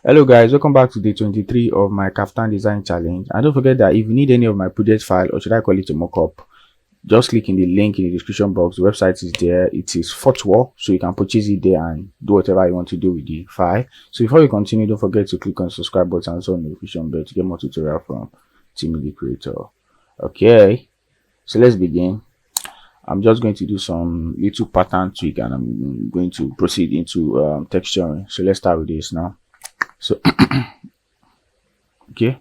Hello guys, welcome back to day 23 of my Kaftan design challenge. And don't forget that if you need any of my project file, or should I call it a mockup, just click in the link in the description box. The website is there. It is Fotwall, so you can purchase it there and do whatever you want to do with the file. So before we continue, don't forget to click on the subscribe button and also on the notification bell to get more tutorial from Team the Creator. Okay, so let's begin. I'm just going to do some little pattern tweak and I'm going to proceed into texturing. So let's start with this now. So okay,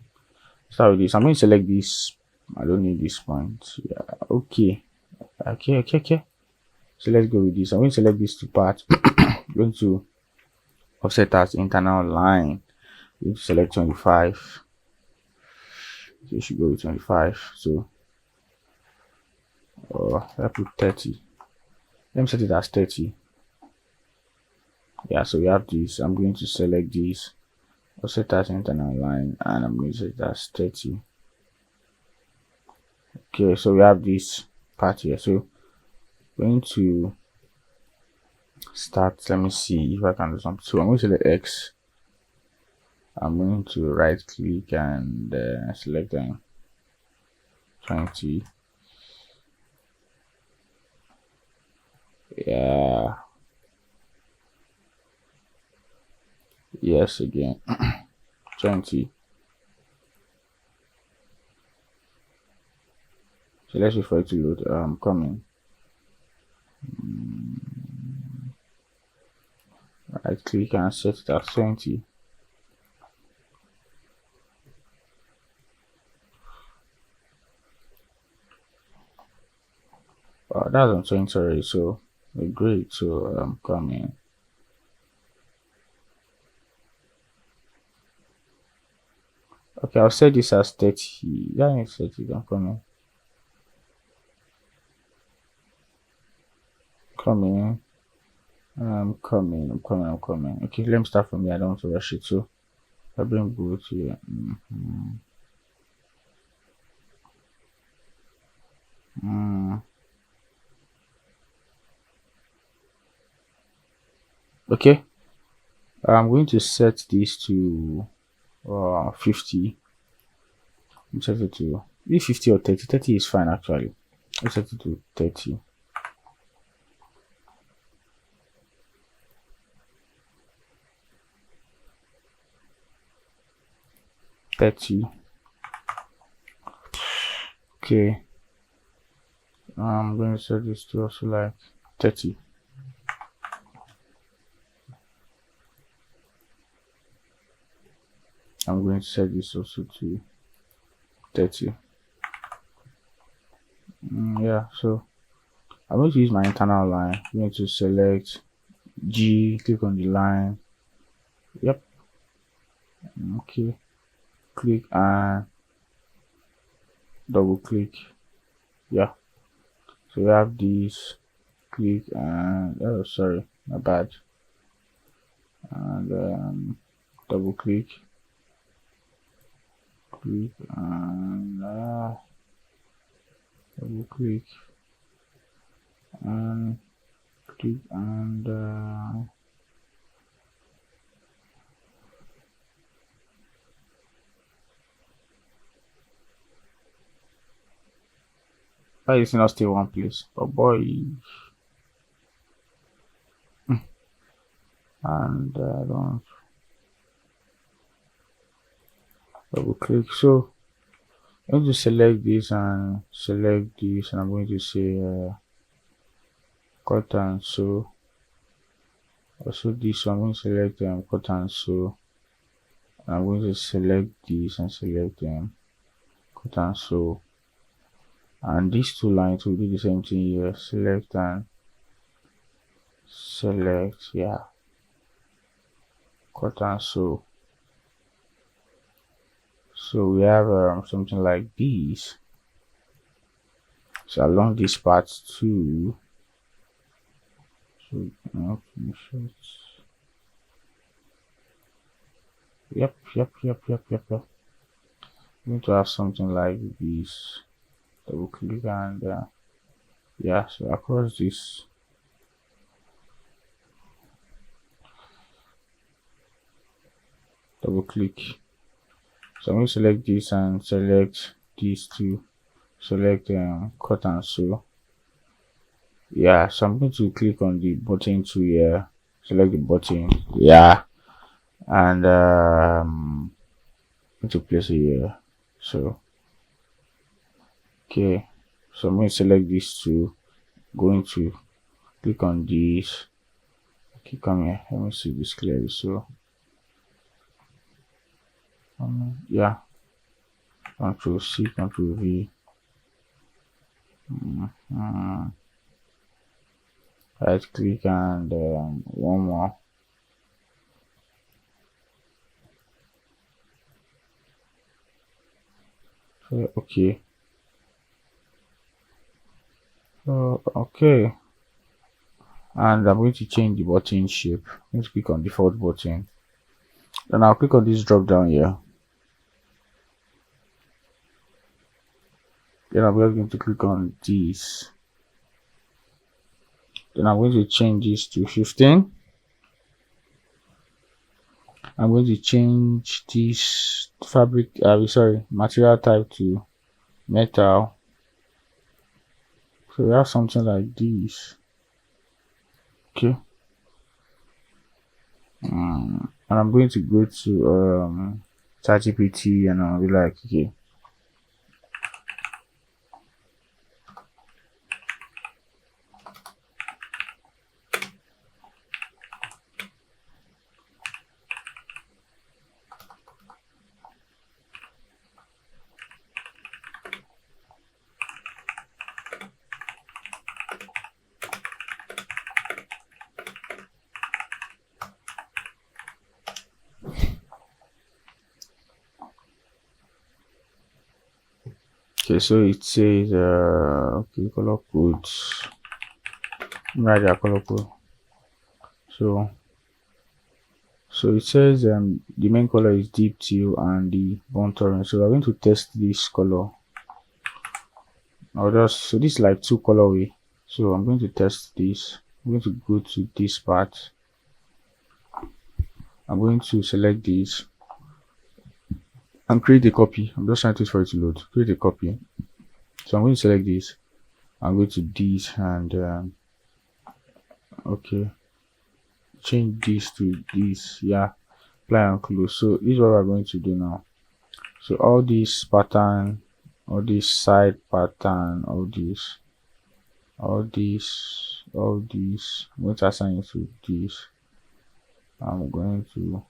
start with this. I'm going to select this. I don't need this point. Yeah, okay. Okay. So let's go with this. I'm going to select these two parts. I'm going to offset as internal line. I'm going to select 25. So you should go with 25. So I put 30. Let me set it as 30. Yeah, so we have this. I'm going to select this. Offset as internal line and I'm going to set it as 30. Okay, so we have this part here. So going to start. Let me see if I can do something. So I'm going to select X. I'm going to right click and select 20. Yeah. Yes, again. 20. So let's wait for it to load. Coming. Right click and set it as 20. That's on 20 already, so great. So coming. Okay, I'll set this as 30. That means 30. I'm coming. I'm coming. Okay, let me start from here. I don't want to rush it. So I bring both here. Okay, I'm going to set this to 50. I'm set it to 50 or 30. 30 is fine actually. Let's set it to 30. Okay, I'm going to set this to also like 30. I'm going to set this also to 30. Yeah, so I'm going to use my internal line. I'm going to select G, click on the line. Yep. Okay, click and double click. Yeah, so we have this. Click and oh, sorry, my bad. And double click. Click and double click and click and why is it not still one place? Oh boy. And don't double click. So I'm going to select this and select this, and I'm going to say cut and sew. Also this one, I'm going to select cut and sew. I'm going to select this and select cut and sew. And these two lines will do the same thing here. Select and select, yeah, cut and sew. So we have something like this. So along this part too. So yep. I'm going to have something like this. Double click and yeah, so across this. double click. So I'm going to select this and select these two, select cut and sew. Yeah, so I'm going to click on the button to here, select the button, yeah, and I'm going to place it here. So okay, so I'm going to select these two, going to click on this, click on here. Let me see this clearly. So yeah, Control C, Control V. Right click and one more. So, okay. So okay, and I'm going to change the button shape. Let's click on default button. Then I'll click on this drop down here. Then I'm just going to click on this. Then I'm going to change this to 15. I'm going to change this fabric, material type to metal. So we have something like this. Okay. And I'm going to go to ChatGPT and I'll be like, okay. Okay, so it says okay, color codes. Write their color code. So it says the main color is deep teal and the burnt orange. So we're going to test this color. So this is like two colorway. So I'm going to test this. I'm going to go to this part. I'm going to select this and create a copy. I'm just trying to wait for it to load. Create a copy. So I'm going to select this. I'm going to this and okay, change this to this. Yeah, apply and close. So this is what we're going to do now. So all this pattern, all this side pattern, all this, I'm going to assign it to this. I'm going to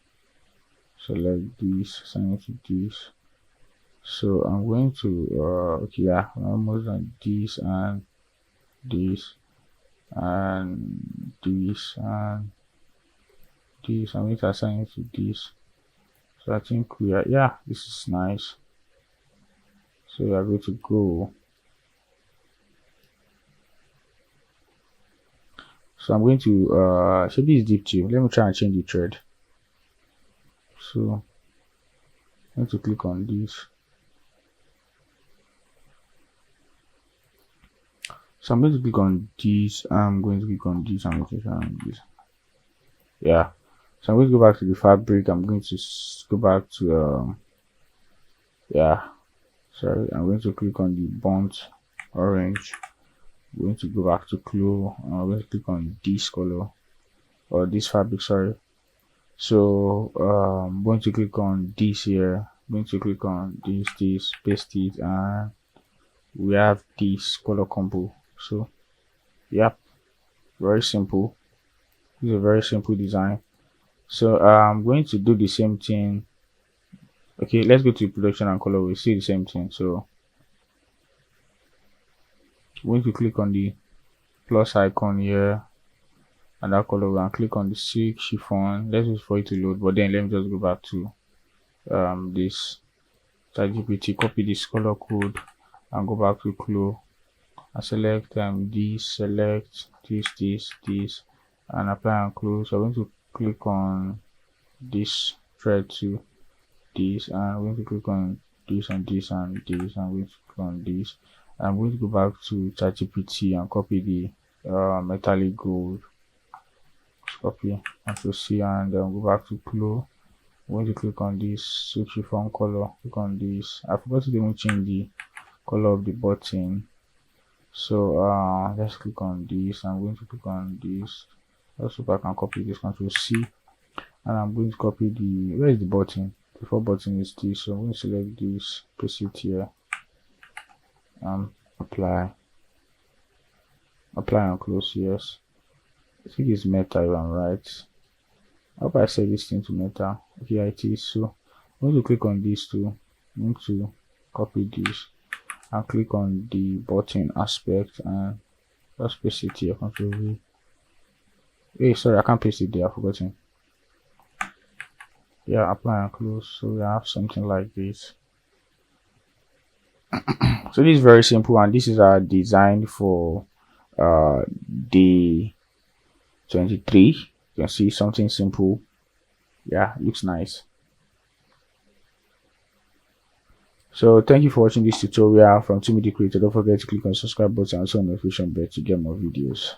select this, assign it to this. So I'm going to okay, yeah, I'm almost on this and this and this and this. I'm going to assign it to this. So I think we are, yeah, this is nice. So we are going to go. So I'm going to so this is deep too. Let me try and change the thread. So I'm going to click on this. So I'm going to click on this. I'm going to click on this. I'm going to click on this. Yeah. So I'm going to go back to the fabric. I'm going to go back to yeah. Sorry, I'm going to click on the burnt orange. I'm going to go back to Clo. I'm going to click on this color or this fabric. Sorry. So I'm going to click on this here. I'm going to click on this, paste it, and we have this color combo. So yep, very simple. This is a very simple design. So I'm going to do the same thing. Okay, let's go to production and color. We see the same thing. So I'm going to click on the plus icon here and that color and click on the silk chiffon. Let's wait for it to load, but then let me just go back to this ChatGPT, copy this color code and go back to Clo and select this, select this and apply and close. So I'm going to click on this thread to this and I'm going to click on this and this and this. I'm going to click on this. I'm going to go back to ChatGPT and copy the metallic gold. Copy Control C and then go back to Clo I'm going to click on this switch font color. Click on this. I forgot to even change the color of the button, so let's click on this. I'm going to click on this. Also, I can copy this, Control C, and I'm going to copy the, where is the button? The default button is this, so I'm going to select this, paste it here, apply and close. Yes, I think it's meta if I'm right. I hope I set this thing to meta. Okay, it is. So I'm going to click on this too. I'm going to copy this and click on the button aspect and just paste it here. Control V. Hey, sorry, I can't paste it there. I've forgotten. Yeah, apply and close. So we have something like this. So this is very simple, and this is our design for day 23. You can see something simple. Yeah, looks nice. So thank you for watching this tutorial from Clo3d Creator. Don't forget to click on the subscribe button and also on the notification bell to get more videos.